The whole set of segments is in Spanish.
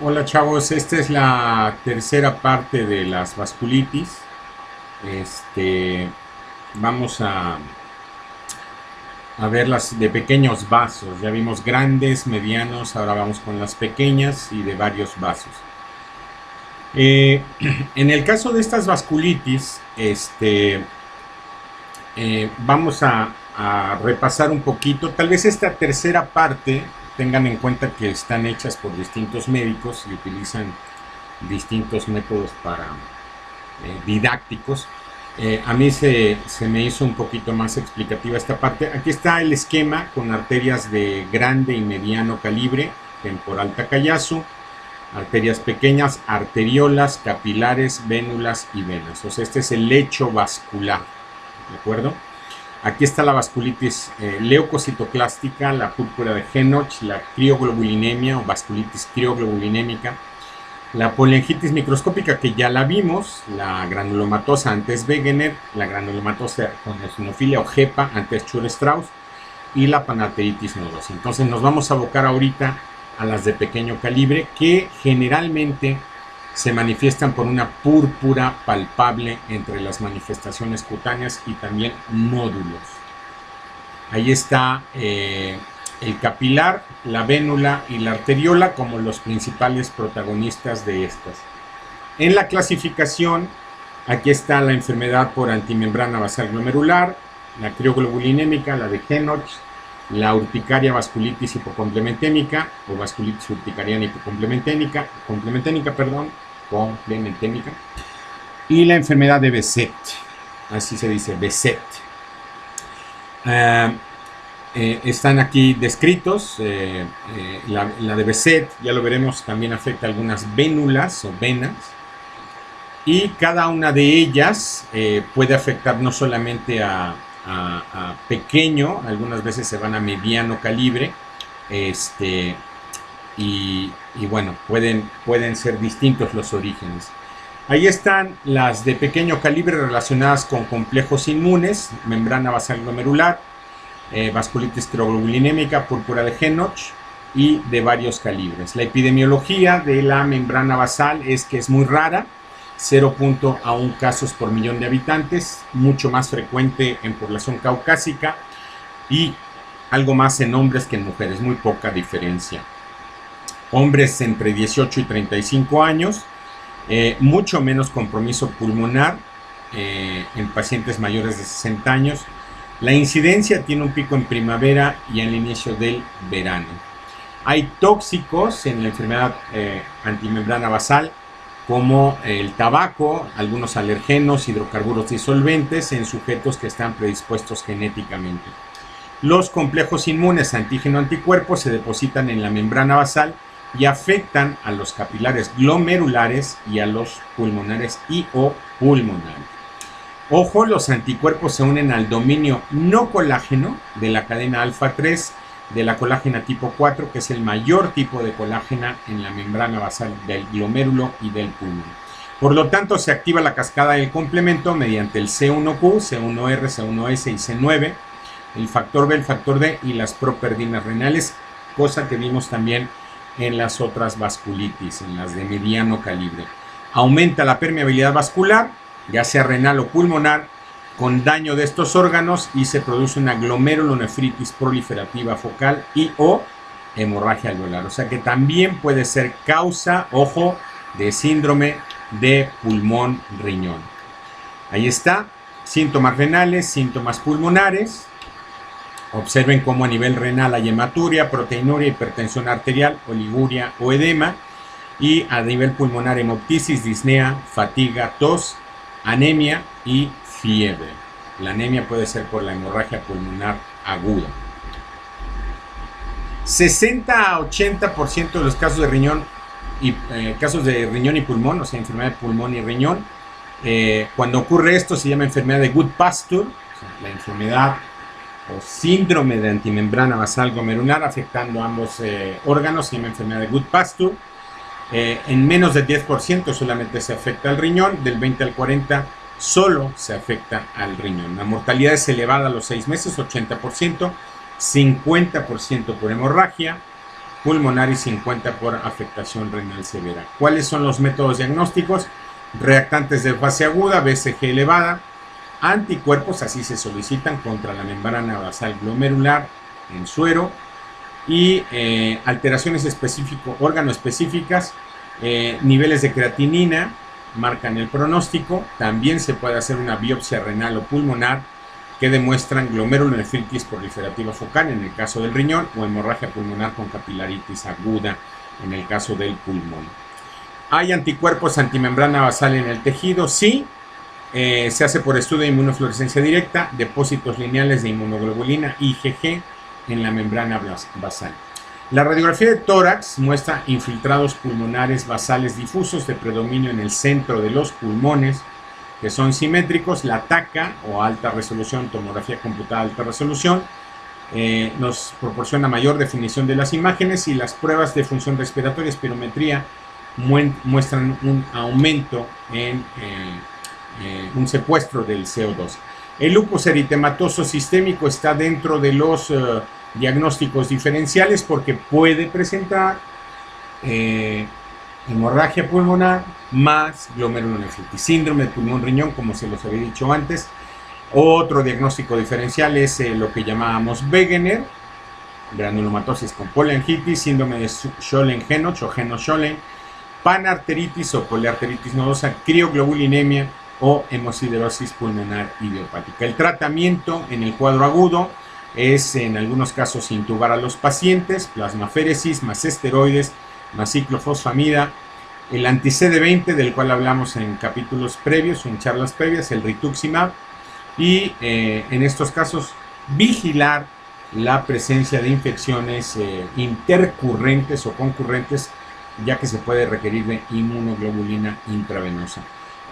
Hola chavos, esta es la tercera parte de las vasculitis. Este, vamos a ver las de pequeños vasos. Ya vimos grandes, medianos, ahora vamos con las pequeñas y de varios vasos. Eh, en el caso de estas vasculitis, vamos a repasar un poquito. Tal vez esta tercera parte tengan en cuenta que están hechas por distintos médicos y utilizan distintos métodos para didácticos. A mí se me hizo un poquito más explicativa esta parte. Aquí está el esquema con arterias de grande y mediano calibre, temporal Takayasu, arterias pequeñas, arteriolas, capilares, vénulas y venas. O sea, este es el lecho vascular, ¿de acuerdo? Aquí está la vasculitis leucocitoclástica, la púrpura de Henoch, la crioglobulinemia o vasculitis crioglobulinémica, la poliangitis microscópica, que ya la vimos, la granulomatosa antes Wegener, la granulomatosa con eosinofilia o JEPA antes Chur-Strauss y la panarteritis nodosa. Entonces nos vamos a abocar ahorita a las de pequeño calibre, que generalmente se manifiestan por una púrpura palpable entre las manifestaciones cutáneas y también nódulos. Ahí está el capilar, la vénula y la arteriola como los principales protagonistas de estas. En la clasificación, aquí está la enfermedad por antimembrana basal glomerular, la crioglobulinémica, la de Henoch, la urticaria vasculitis hipocomplementémica o vasculitis urticariana hipocomplementémica, complementémica, y la enfermedad de Behçet, así se dice, Behçet. Están aquí descritos. La de Behçet, ya lo veremos, también afecta algunas vénulas o venas, y cada una de ellas puede afectar no solamente a pequeño, algunas veces se van a mediano calibre, y bueno, pueden ser distintos los orígenes. Ahí están las de pequeño calibre relacionadas con complejos inmunes, membrana basal glomerular, vasculitis crioglobulinémica, púrpura de Henoch y de varios calibres. La epidemiología de la membrana basal es que es muy rara, 0.1 casos por millón de habitantes, mucho más frecuente en población caucásica y algo más en hombres que en mujeres, muy poca diferencia. Hombres entre 18 y 35 años, mucho menos compromiso pulmonar en pacientes mayores de 60 años. La incidencia tiene un pico en primavera y al inicio del verano. Hay tóxicos en la enfermedad antimembrana basal, como el tabaco, algunos alergenos, hidrocarburos disolventes en sujetos que están predispuestos genéticamente. Los complejos inmunes antígeno-anticuerpos se depositan en la membrana basal y afectan a los capilares glomerulares y a los pulmonares y o pulmonares. Ojo, los anticuerpos se unen al dominio no colágeno de la cadena alfa 3 de la colágena tipo 4, que es el mayor tipo de colágena en la membrana basal del glomérulo y del pulmón. Por lo tanto, se activa la cascada del complemento mediante el C1Q, C1R, C1S y C9, el factor B, el factor D y las properdinas renales, cosa que vimos también en las otras vasculitis, en las de mediano calibre. Aumenta la permeabilidad vascular, ya sea renal o pulmonar, con daño de estos órganos, y se produce una glomerulonefritis proliferativa focal y o hemorragia alveolar. O sea que también puede ser causa, ojo, de síndrome de pulmón-riñón. Ahí está, síntomas renales, síntomas pulmonares. Observen cómo a nivel renal hay hematuria, proteinuria, hipertensión arterial, oliguria o edema. Y a nivel pulmonar, hemoptisis, disnea, fatiga, tos, anemia y fiebre. La anemia puede ser por la hemorragia pulmonar aguda. 60 a 80% de los casos de riñón y pulmón, o sea, enfermedad de pulmón y riñón, cuando ocurre esto se llama enfermedad de Goodpasture, o sea, la enfermedad o síndrome de antimembrana basal glomerular afectando ambos órganos, se llama enfermedad de Goodpasture. En menos del 10% solamente se afecta al riñón, del 20 al 40% solo se afecta al riñón. La mortalidad es elevada a los 6 meses, 80%, 50% por hemorragia, pulmonar y 50 por afectación renal severa. ¿Cuáles son los métodos diagnósticos? Reactantes de fase aguda, BCG elevada, anticuerpos, así se solicitan, contra la membrana basal glomerular en suero, y alteraciones órgano-específicas, niveles de creatinina marcan el pronóstico. También se puede hacer una biopsia renal o pulmonar que demuestran glomerulonefritis proliferativa focal en el caso del riñón, o hemorragia pulmonar con capilaritis aguda en el caso del pulmón. ¿Hay anticuerpos antimembrana basal en el tejido? Sí. Se hace por estudio de inmunofluorescencia directa, depósitos lineales de inmunoglobulina IgG en la membrana basal. La radiografía de tórax muestra infiltrados pulmonares basales difusos de predominio en el centro de los pulmones, que son simétricos. La TACA, o alta resolución, tomografía computada alta resolución, nos proporciona mayor definición de las imágenes, y las pruebas de función respiratoria, espirometría, muestran un aumento en un secuestro del CO2. El lupus eritematoso sistémico está dentro de los diagnósticos diferenciales porque puede presentar hemorragia pulmonar más glomerulonefritis, síndrome de pulmón-riñón, como se los había dicho antes. Otro diagnóstico diferencial es lo que llamábamos Wegener, granulomatosis con poliangitis, síndrome de Schollen-Genot o Genot-Schollen, panarteritis o poliarteritis nodosa, crioglobulinemia o hemosiderosis pulmonar idiopática. El tratamiento en el cuadro agudo es, en algunos casos, intubar a los pacientes, plasmaféresis, más esteroides, más ciclofosfamida, el anti-CD20, del cual hablamos en capítulos previos o en charlas previas, el rituximab, y en estos casos vigilar la presencia de infecciones intercurrentes o concurrentes, ya que se puede requerir de inmunoglobulina intravenosa.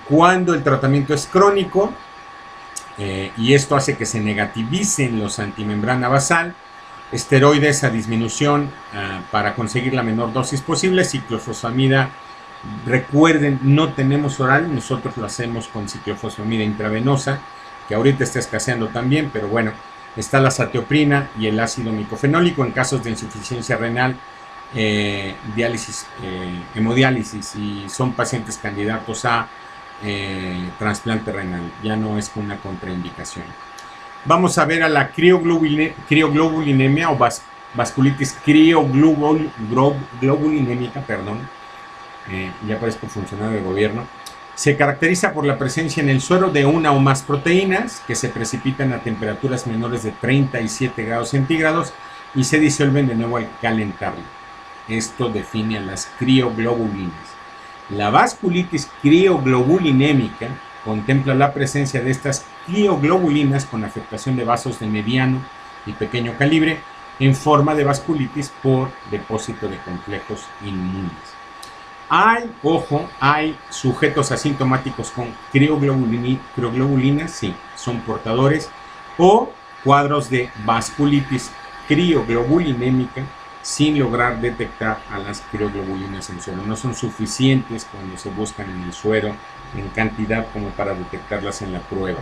Cuando el tratamiento es crónico, y esto hace que se negativicen los antimembrana basal, esteroides a disminución para conseguir la menor dosis posible, ciclofosfamida, recuerden, no tenemos oral, nosotros lo hacemos con ciclofosfamida intravenosa, que ahorita está escaseando también, pero bueno, está la satioprina y el ácido micofenólico en casos de insuficiencia renal, diálisis, hemodiálisis, y son pacientes candidatos a trasplante renal, ya no es una contraindicación. Vamos a ver a la crioglobulinemia o vasculitis crioglobulinémica, perdón, ya parezco funcionario de gobierno. Se caracteriza por la presencia en el suero de una o más proteínas que se precipitan a temperaturas menores de 37 grados centígrados y se disuelven de nuevo al calentarlo. Esto define a las crioglobulinas. La vasculitis crioglobulinémica contempla la presencia de estas crioglobulinas con afectación de vasos de mediano y pequeño calibre en forma de vasculitis por depósito de complejos inmunes. Hay sujetos asintomáticos con crioglobulinas, sí, son portadores, o cuadros de vasculitis crioglobulinémica sin lograr detectar a las crioglobulinas en suero. No son suficientes cuando se buscan en el suero en cantidad como para detectarlas en la prueba.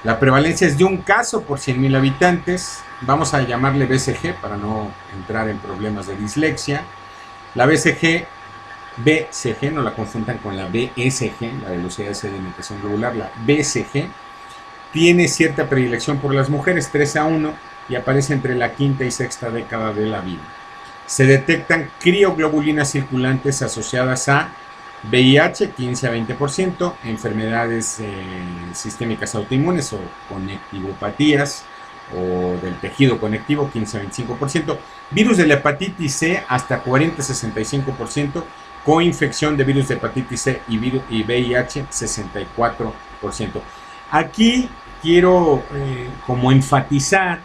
La prevalencia es de un caso por 100.000 habitantes. Vamos a llamarle BCG para no entrar en problemas de dislexia. La BCG, no la confundan con la BSG, la velocidad de sedimentación globular. La BCG tiene cierta predilección por las mujeres, 3:1, y aparece entre la quinta y sexta década de la vida. Se detectan crioglobulinas circulantes asociadas a VIH, 15 a 20%, enfermedades sistémicas autoinmunes o conectivopatías o del tejido conectivo, 15 a 25%, virus de la hepatitis C hasta 40 a 65%, coinfección de virus de hepatitis C y VIH, 64%. Aquí quiero como enfatizar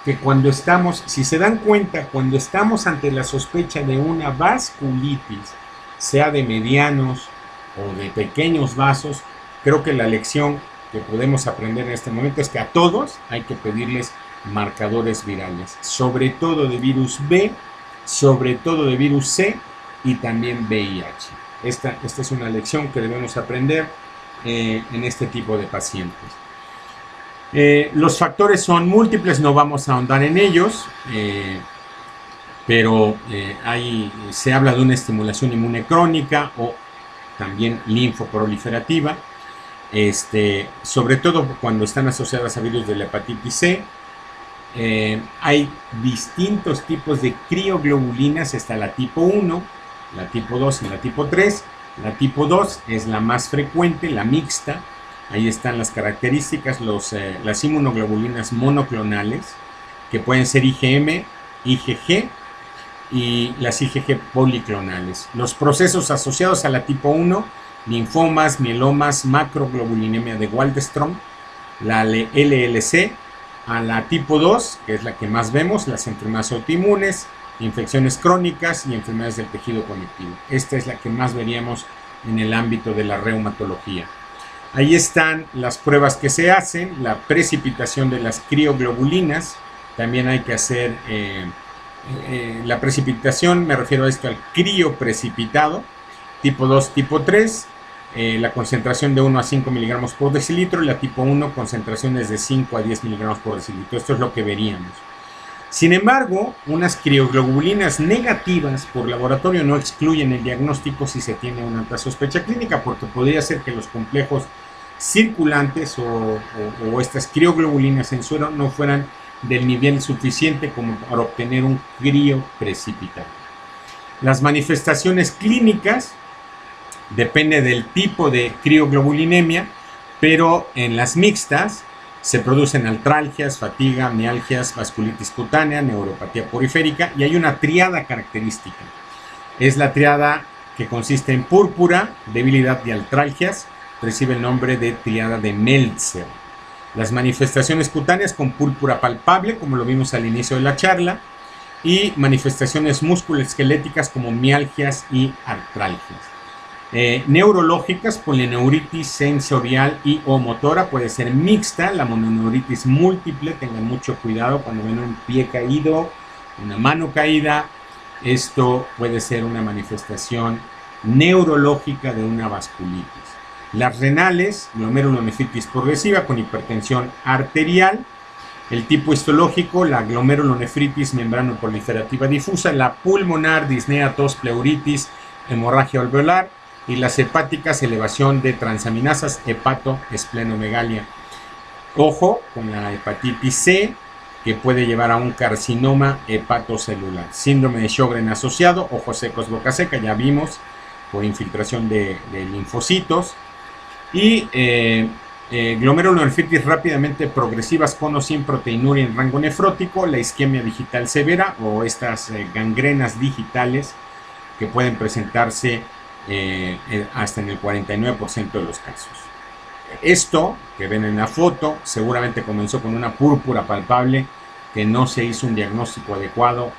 que cuando estamos, si se dan cuenta, cuando estamos ante la sospecha de una vasculitis, sea de medianos o de pequeños vasos, creo que la lección que podemos aprender en este momento es que a todos hay que pedirles marcadores virales, sobre todo de virus B, sobre todo de virus C y también VIH. Esta es una lección que debemos aprender en este tipo de pacientes. Los factores son múltiples, no vamos a ahondar en ellos. pero se habla de una estimulación inmune crónica o también linfoproliferativa, sobre todo cuando están asociadas a virus de la hepatitis C. Hay distintos tipos de crioglobulinas, está la tipo 1, la tipo 2 y la tipo 3. La tipo 2 es la más frecuente, la mixta. Ahí están las características, las inmunoglobulinas monoclonales, que pueden ser IgM, IgG y las IgG policlonales. Los procesos asociados a la tipo 1, linfomas, mielomas, macroglobulinemia de Waldenström, la LLC. A la tipo 2, que es la que más vemos, las enfermedades autoinmunes, infecciones crónicas y enfermedades del tejido conectivo. Esta es la que más veríamos en el ámbito de la reumatología. Ahí están las pruebas que se hacen, la precipitación de las crioglobulinas. También hay que hacer la precipitación, me refiero a esto al crioprecipitado, tipo 2, tipo 3. La concentración de 1 a 5 miligramos por decilitro y la tipo 1 concentraciones de 5 a 10 miligramos por decilitro. Esto es lo que veríamos. Sin embargo, unas crioglobulinas negativas por laboratorio no excluyen el diagnóstico si se tiene una alta sospecha clínica, porque podría ser que los complejos circulantes o estas crioglobulinas en suero no fueran del nivel suficiente como para obtener un crioprecipitado. Las manifestaciones clínicas depende del tipo de crioglobulinemia, pero en las mixtas se producen artralgias, fatiga, mialgias, vasculitis cutánea, neuropatía poriférica, y hay una triada característica. Es la triada que consiste en púrpura, debilidad y artralgias, recibe el nombre de triada de Meltzer. Las manifestaciones cutáneas con púrpura palpable, como lo vimos al inicio de la charla, y manifestaciones musculoesqueléticas como mialgias y artralgias. Neurológicas, polineuritis sensorial y o motora, puede ser mixta, la mononeuritis múltiple, tengan mucho cuidado cuando ven un pie caído, una mano caída, esto puede ser una manifestación neurológica de una vasculitis. Las renales, glomerulonefritis progresiva con hipertensión arterial, el tipo histológico, la glomerulonefritis membranoproliferativa difusa, la pulmonar, disnea, tos, pleuritis, hemorragia alveolar, y las hepáticas, elevación de transaminasas, hepatoesplenomegalia. Ojo con la hepatitis C, que puede llevar a un carcinoma hepatocelular. Síndrome de Sjögren asociado, ojos secos, boca seca, ya vimos, por infiltración de linfocitos. Y glomerulonefritis rápidamente progresivas con o sin proteinuria en rango nefrótico, la isquemia digital severa o estas gangrenas digitales que pueden presentarse hasta en el 49% de los casos. Esto que ven en la foto seguramente comenzó con una púrpura palpable que no se hizo un diagnóstico adecuado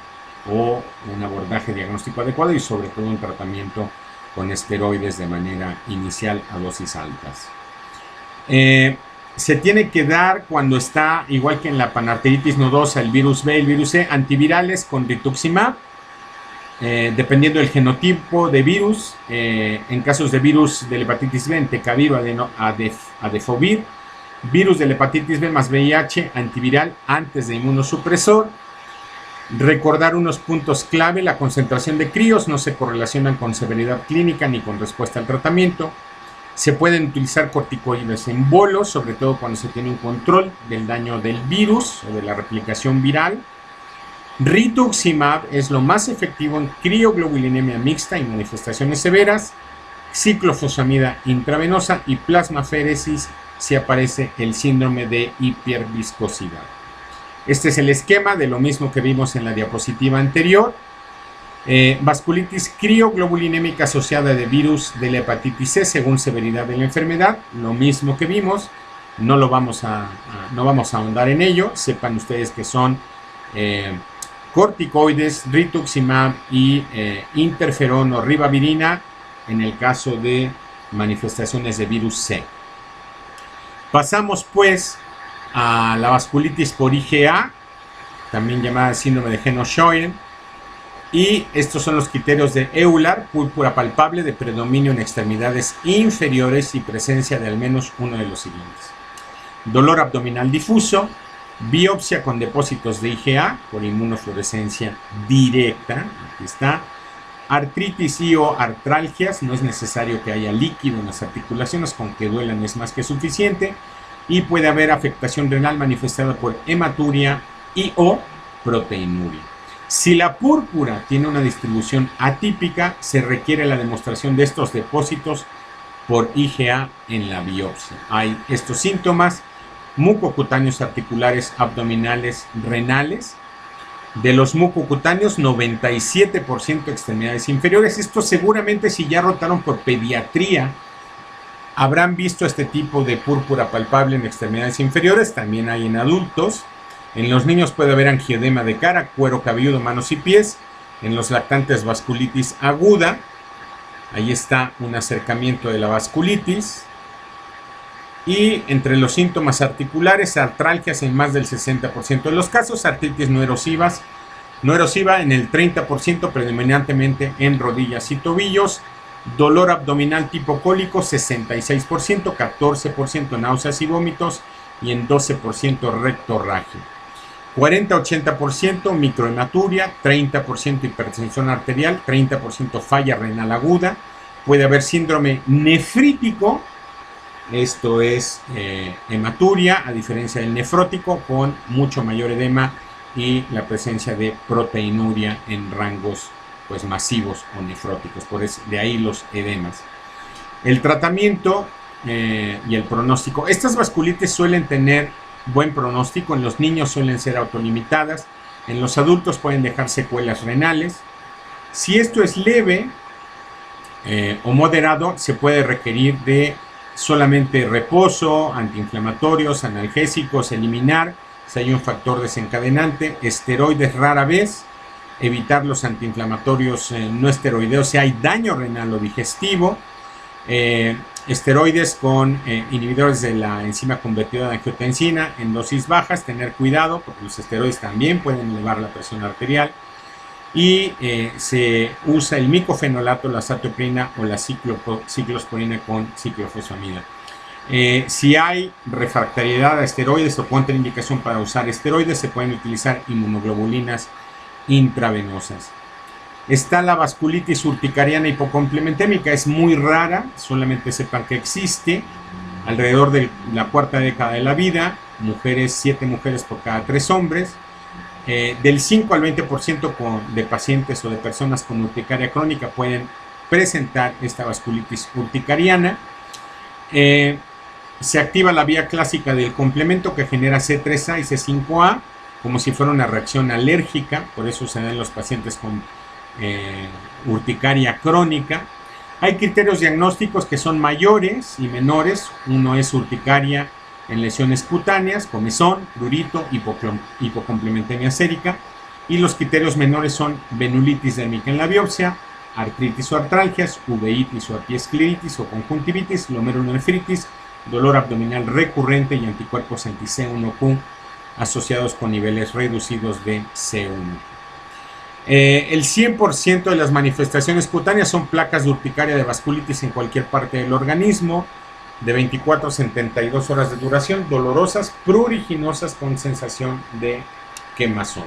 o un abordaje diagnóstico adecuado y sobre todo un tratamiento con esteroides de manera inicial a dosis altas. Se tiene que dar cuando está, igual que en la panarteritis nodosa, el virus B, el virus C, antivirales con rituximab. Dependiendo del genotipo de virus, en casos de virus de la hepatitis B, entecavir o adefovir, virus de la hepatitis B más VIH, antiviral antes de inmunosupresor. Recordar unos puntos clave: la concentración de crios no se correlacionan con severidad clínica ni con respuesta al tratamiento. Se pueden utilizar corticoides en bolos, sobre todo cuando se tiene un control del daño del virus o de la replicación viral. Rituximab es lo más efectivo en crioglobulinemia mixta y manifestaciones severas, ciclofosfamida intravenosa y plasmaféresis si aparece el síndrome de hiperviscosidad. Este es el esquema de lo mismo que vimos en la diapositiva anterior. Vasculitis crioglobulinémica asociada de virus de la hepatitis C según severidad de la enfermedad, lo mismo que vimos, no vamos a ahondar en ello. Sepan ustedes que son corticoides, rituximab y interferón o ribavirina en el caso de manifestaciones de virus C. Pasamos pues a la vasculitis por IgA, también llamada síndrome de Sjögren, y estos son los criterios de Euler: púrpura palpable de predominio en extremidades inferiores y presencia de al menos uno de los siguientes: dolor abdominal difuso, biopsia con depósitos de IgA por inmunofluorescencia directa, aquí está. Artritis y o artralgias, no es necesario que haya líquido en las articulaciones, con que duelan es más que suficiente. Y puede haber afectación renal manifestada por hematuria y o proteinuria. Si la púrpura tiene una distribución atípica, se requiere la demostración de estos depósitos por IgA en la biopsia. Hay estos síntomas: mucocutáneos articulares, abdominales, renales. De los mucocutáneos, 97% extremidades inferiores. Esto seguramente, si ya rotaron por pediatría, habrán visto este tipo de púrpura palpable en extremidades inferiores. También hay en adultos. En los niños puede haber angiodema de cara, cuero cabelludo, manos y pies. En los lactantes, vasculitis aguda. Ahí está un acercamiento de la vasculitis. Y entre los síntomas articulares, artralgias en más del 60% de los casos, artritis no erosiva en el 30%, predominantemente en rodillas y tobillos, dolor abdominal tipo cólico 66%, 14% náuseas y vómitos y en 12% rectorragia. 40-80% microhematuria, 30% hipertensión arterial, 30% falla renal aguda. Puede haber síndrome nefrítico. Esto es hematuria, a diferencia del nefrótico, con mucho mayor edema y la presencia de proteinuria en rangos pues masivos o nefróticos. Por eso, de ahí los edemas. El tratamiento y el pronóstico. Estas vasculitis suelen tener buen pronóstico. En los niños suelen ser autolimitadas. En los adultos pueden dejar secuelas renales. Si esto es leve o moderado, se puede requerir de solamente reposo, antiinflamatorios, analgésicos, eliminar si hay un factor desencadenante, esteroides rara vez, evitar los antiinflamatorios no esteroideos si hay daño renal o digestivo, esteroides con inhibidores de la enzima convertidora de angiotensina en dosis bajas, tener cuidado porque los esteroides también pueden elevar la presión arterial. Y se usa el micofenolato, la azatioprina o la ciclosporina con ciclofosfamida. Si hay refractariedad a esteroides o contraindicación para usar esteroides, se pueden utilizar inmunoglobulinas intravenosas. Está la vasculitis urticariana hipocomplementémica, es muy rara, solamente sepan que existe. Alrededor de la cuarta década de la vida, 7 mujeres por cada 3 hombres. Del 5 al 20% de pacientes o de personas con urticaria crónica pueden presentar esta vasculitis urticariana. Se activa la vía clásica del complemento que genera C3A y C5A como si fuera una reacción alérgica, por eso se da en los pacientes con urticaria crónica. Hay criterios diagnósticos que son mayores y menores. Uno es urticaria en lesiones cutáneas, comezón, prurito, hipocomplementemia sérica, y los criterios menores son venulitis dérmica en la biopsia, artritis o artralgias, uveitis o epiescleritis o conjuntivitis, glomerulonefritis, dolor abdominal recurrente y anticuerpos anti-C1Q asociados con niveles reducidos de C1. El 100% de las manifestaciones cutáneas son placas de urticaria de vasculitis en cualquier parte del organismo, de 24 a 72 horas de duración, dolorosas, pruriginosas con sensación de quemazón.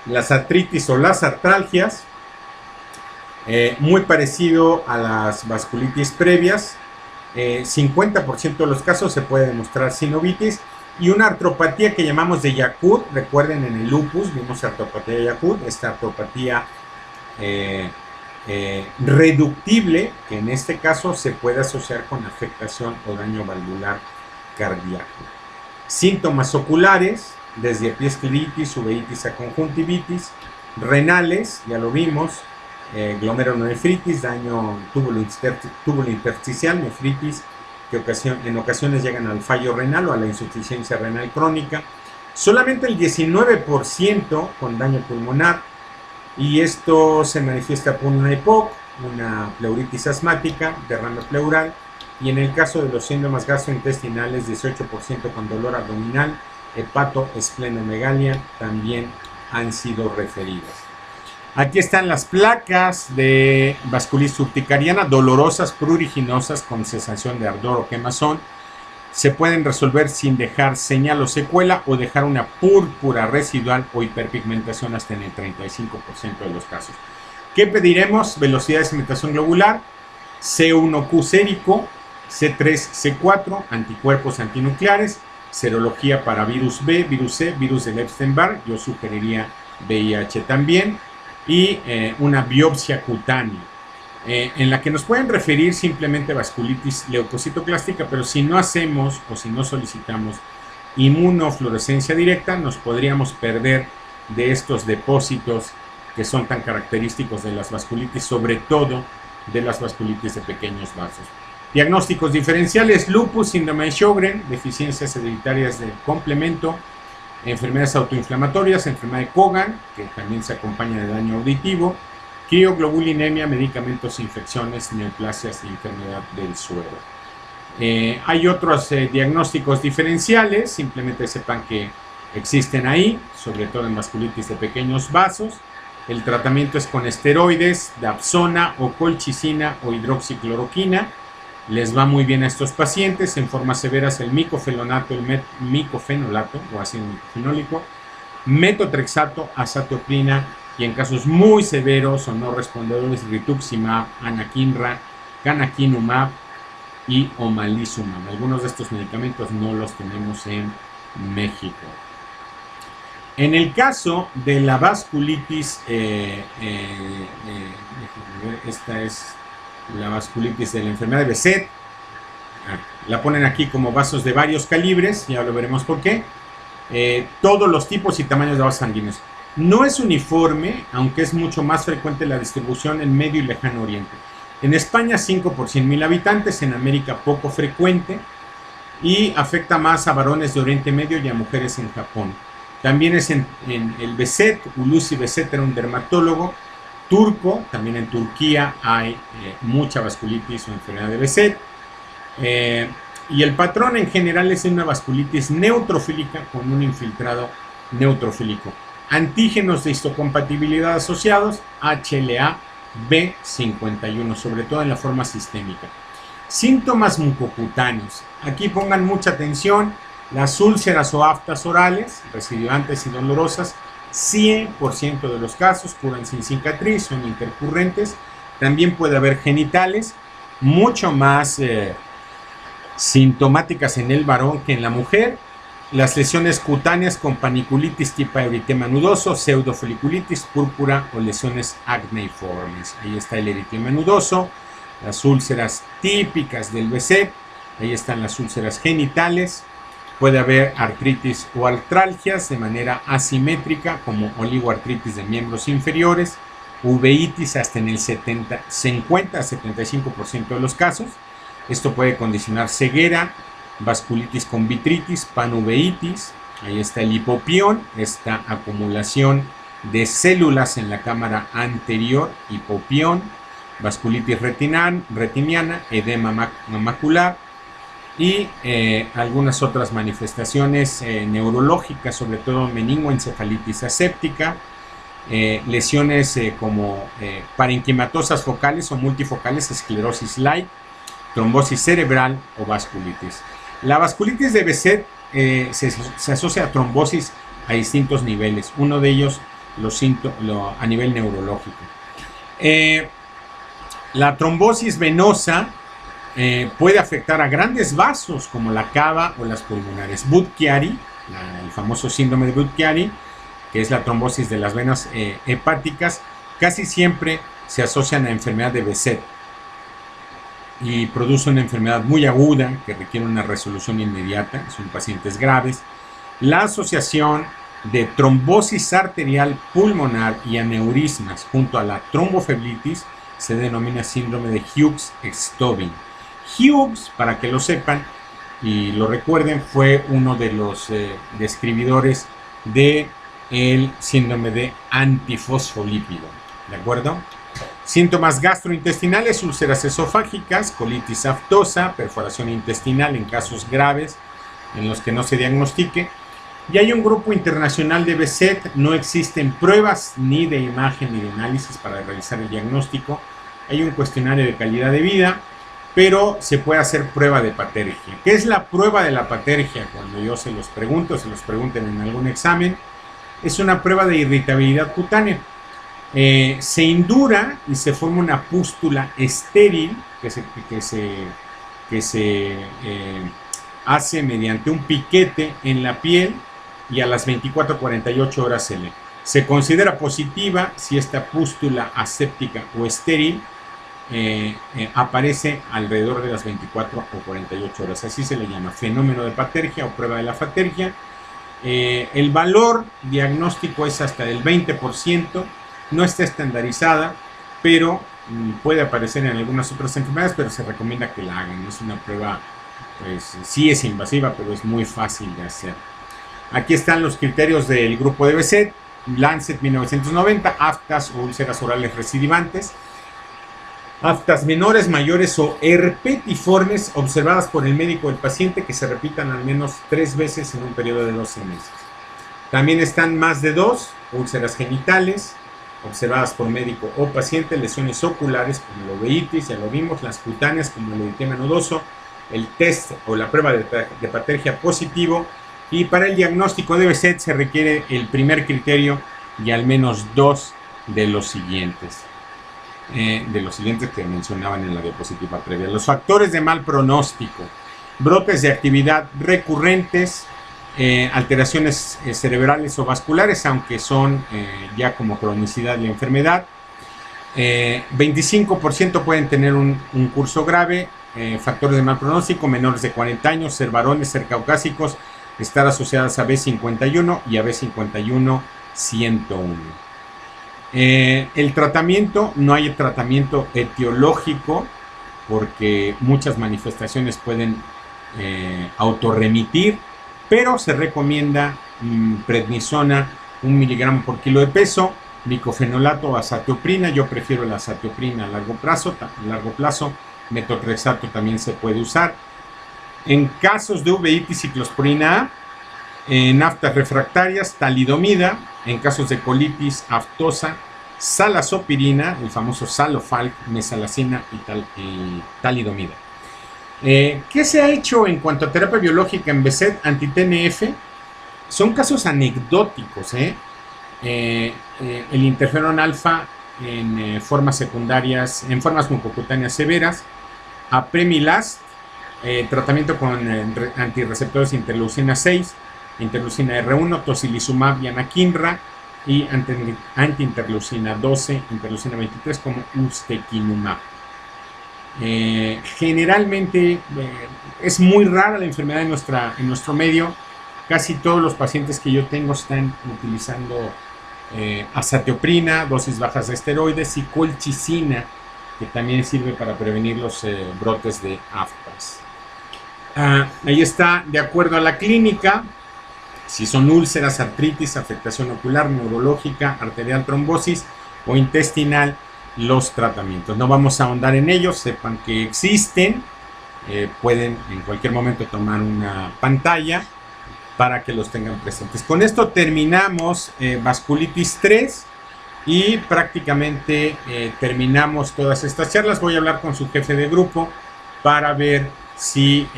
Las artritis o las artralgias, muy parecido a las vasculitis previas, 50% de los casos se puede demostrar sinovitis y una artropatía que llamamos de Yakut. Recuerden, en el lupus vimos artropatía de Yakut, esta artropatía reductible, que en este caso se puede asociar con afectación o daño valvular cardíaco. Síntomas oculares, desde epiescleritis, uveitis a conjuntivitis, renales, ya lo vimos, glomerulonefritis, daño túbulo intersticial, nefritis, que en ocasiones llegan al fallo renal o a la insuficiencia renal crónica. Solamente el 19% con daño pulmonar, y esto se manifiesta por una EPOC, una pleuritis asmática, derrame pleural, y en el caso de los síntomas gastrointestinales, 18% con dolor abdominal, hepatoesplenomegalia también han sido referidas. Aquí están las placas de vasculitis urticariana, dolorosas, pruriginosas, con sensación de ardor o quemazón. se pueden resolver sin dejar señal o secuela o dejar una púrpura residual o hiperpigmentación hasta en el 35% de los casos. ¿Qué pediremos? Velocidad de segmentación globular, C1Q sérico, C3-C4, anticuerpos antinucleares, serología para virus B, virus C, virus del Epstein-Barr, yo sugeriría VIH también, y una biopsia cutánea, en la que nos pueden referir simplemente vasculitis leucocitoclástica, pero si no hacemos o si no solicitamos inmunofluorescencia directa, nos podríamos perder de estos depósitos que son tan característicos de las vasculitis, sobre todo de las vasculitis de pequeños vasos. Diagnósticos diferenciales: lupus, síndrome de Sjögren, deficiencias hereditarias del complemento, enfermedades autoinflamatorias, enfermedad de Cogan, que también se acompaña de daño auditivo, crioglobulinemia, medicamentos, infecciones, neoplasias y enfermedad del suero. Hay otros diagnósticos diferenciales, simplemente sepan que existen ahí, sobre todo en vasculitis de pequeños vasos. El tratamiento es con esteroides, dapsona o colchicina o hidroxicloroquina. Les va muy bien a estos pacientes. En formas severas el micofenonato, el micofenolato o ácido micofenólico, metotrexato, azatioprina, y en casos muy severos o no respondedores, rituximab, anakinra, canakinumab y omalizumab. Algunos de estos medicamentos no los tenemos en México. En el caso de la vasculitis, esta es la vasculitis de la enfermedad de Behçet. La ponen aquí como vasos de varios calibres, ya lo veremos por qué. Todos los tipos y tamaños de vasos sanguíneos. No es uniforme, aunque es mucho más frecuente la distribución en Medio y Lejano Oriente. En España 5 por 100.000 habitantes, en América poco frecuente y afecta más a varones de Oriente Medio y a mujeres en Japón. También es en el Behçet. Hulusi Behçet era un dermatólogo turco, también en Turquía hay mucha vasculitis o enfermedad de Behçet. Y el patrón en general es una vasculitis neutrofílica con un infiltrado neutrofílico. Antígenos de histocompatibilidad asociados, HLA B51, sobre todo en la forma sistémica. Síntomas mucocutáneos. Aquí pongan mucha atención. Las úlceras o aftas orales, residuantes y dolorosas, 100% de los casos curan sin cicatriz, son intercurrentes. También puede haber genitales, mucho más sintomáticas en el varón que en la mujer. Las lesiones cutáneas con paniculitis tipo eritema nudoso, pseudofoliculitis, púrpura o lesiones acneiformes. Ahí está el eritema nudoso, las úlceras típicas del Behçet, ahí están las úlceras genitales. Puede haber artritis o artralgias de manera asimétrica, como oligoartritis de miembros inferiores, uveitis hasta en el 50 a 75% de los casos. Esto puede condicionar ceguera, vasculitis con vitritis, panuveitis. Ahí está el hipopión, esta acumulación de células en la cámara anterior, hipopión, vasculitis retiniana, edema macular y algunas otras manifestaciones neurológicas, sobre todo meningoencefalitis aséptica, lesiones como parenquimatosas focales o multifocales, esclerosis light, trombosis cerebral o vasculitis. La vasculitis de Behçet se asocia a trombosis a distintos niveles, uno de ellos a nivel neurológico. La trombosis venosa puede afectar a grandes vasos como la cava o las pulmonares. Budd-Chiari, el famoso síndrome de Budd-Chiari, que es la trombosis de las venas hepáticas, casi siempre se asocian a enfermedad de Behçet y produce una enfermedad muy aguda que requiere una resolución inmediata, son pacientes graves. La asociación de trombosis arterial pulmonar y aneurismas junto a la tromboflebitis se denomina síndrome de Hughes-Stobin. Hughes, para que lo sepan y lo recuerden, fue uno de los describidores del síndrome de antifosfolípido, ¿de acuerdo? Síntomas gastrointestinales: úlceras esofágicas, colitis aftosa, perforación intestinal en casos graves en los que no se diagnostique. Y hay un grupo internacional de Behçet. No existen pruebas ni de imagen ni de análisis para realizar el diagnóstico. Hay un cuestionario de calidad de vida. pero se puede hacer prueba de patergia. ¿Qué es la prueba de la patergia? Cuando yo se los pregunten en algún examen, es una prueba de irritabilidad cutánea. Se indura y se forma una pústula estéril que se hace mediante un piquete en la piel y a las 24 a 48 horas se lee. Se considera positiva si esta pústula aséptica o estéril aparece alrededor de las 24 o 48 horas. Así se le llama fenómeno de patergia o prueba de la patergia. El valor diagnóstico es hasta del 20%, no está estandarizada, pero puede aparecer en algunas otras enfermedades, pero se recomienda que la hagan. Es una prueba, pues sí es invasiva, pero es muy fácil de hacer. Aquí están los criterios del grupo de Behçet, Lancet 1990, aftas o úlceras orales recidivantes. Aftas menores, mayores o herpetiformes observadas por el médico del paciente que se repitan al menos 3 veces en un periodo de 12 meses. También están más de 2, úlceras genitales, observadas por médico o paciente, lesiones oculares como la uveitis, ya lo vimos, las cutáneas como el eritema nodoso, el test o la prueba de patergia positivo, y para el diagnóstico de Behçet se requiere el primer criterio y al menos 2 de los siguientes. Que mencionaban en la diapositiva previa. Los factores de mal pronóstico: brotes de actividad recurrentes, alteraciones cerebrales o vasculares, aunque son ya como cronicidad de la enfermedad. 25% pueden tener un curso grave. Factores de mal pronóstico: menores de 40 años, ser varones, ser caucásicos, estar asociadas a B51 y a B51-101. El tratamiento, no hay tratamiento etiológico porque muchas manifestaciones pueden autorremitir, pero se recomienda prednisona 1 miligramo por kilo de peso, diclofenolato o azatioprina. Yo prefiero la azatioprina a largo plazo, metotrexato también se puede usar. En casos de uveitis, ciclosporina A. En aftas refractarias, talidomida. En casos de colitis aftosa, salazopirina, el famoso Salofalc, mesalazina y talidomida. ¿Qué se ha hecho en cuanto a terapia biológica en Behçet anti-TNF? Son casos anecdóticos. El interferón alfa en formas secundarias, en formas mucocutáneas severas, apremilast, tratamiento con antirreceptores interleucina 6, interleucina R1, tocilizumab y anakinra, y antiinterleucina 12, interleucina 23 como ustekinumab. Generalmente es muy rara la enfermedad en nuestro medio. Casi todos los pacientes que yo tengo están utilizando azatioprina, dosis bajas de esteroides, y colchicina, que también sirve para prevenir los brotes de aftas. Ahí está, de acuerdo a la clínica, si son úlceras, artritis, afectación ocular, neurológica, arterial, trombosis o intestinal, los tratamientos. No vamos a ahondar en ellos, sepan que existen. Pueden en cualquier momento tomar una pantalla para que los tengan presentes. Con esto terminamos vasculitis 3 y prácticamente terminamos todas estas charlas. Voy a hablar con su jefe de grupo para ver si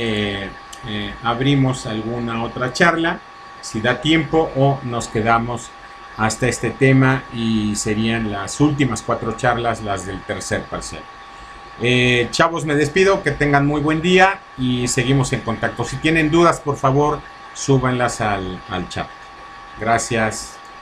abrimos alguna otra charla, si da tiempo, o nos quedamos hasta este tema y serían las últimas 4 charlas, las del tercer parcial. Chavos, me despido, que tengan muy buen día y seguimos en contacto. Si tienen dudas, por favor, súbanlas al chat. Gracias.